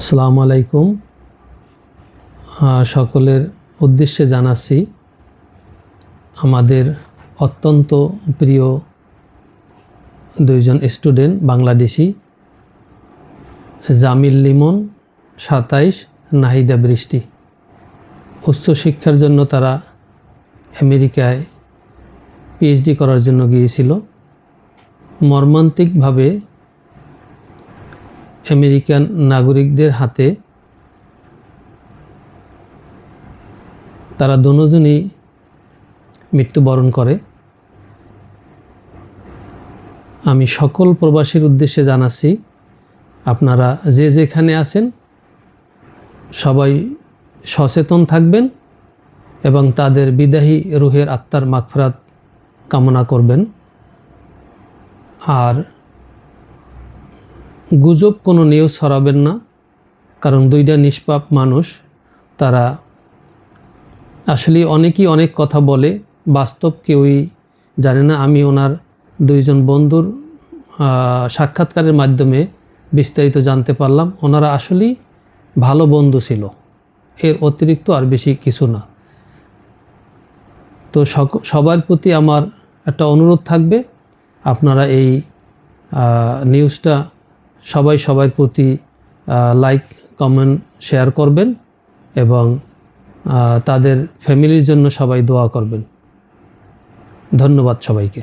আসসালামু আলাইকুম। সকলের উদ্দেশ্যে জানাচ্ছি আমাদের অত্যন্ত প্রিয় দুইজন স্টুডেন্ট বাংলাদেশি, জামিল লিমন 27, নাহিদা বৃষ্টি। উচ্চশিক্ষার জন্য তারা আমেরিকায় পিএইচডি করার জন্য গিয়েছিল। মর্মান্তিকভাবে আমেরিকান নাগরিকদের হাতে তারা দুজনই মৃত্যুবরণ করে। আমি সকল প্রবাসীর উদ্দেশ্যে জানাচ্ছি, আপনারা যে যেখানে আছেন সবাই সচেতন থাকবেন এবং তাদের বিদাহী রুহের আত্মার মাগফিরাত কামনা করবেন। আর গুজব কোনো নিউজ ছড়াবেন না, কারণ দুইটা নিষ্পাপ মানুষ, তারা আসলে অনেকেই অনেক কথা বলে, বাস্তব কেউই জানে না। আমি ওনার দুইজন বন্ধুর সাক্ষাৎকারের মাধ্যমে বিস্তারিত জানতে পারলাম। ওনারা আসলেই ভালো বন্ধু ছিল, এর অতিরিক্ত আর বেশি কিছু না। তো সবার প্রতি আমার একটা অনুরোধ থাকবে, আপনারা এই নিউজটা সবার প্রতি লাইক, কমেন্ট, শেয়ার করবেন এবং তাদের ফ্যামিলির জন্য সবাই দোয়া করবেন। ধন্যবাদ সবাইকে।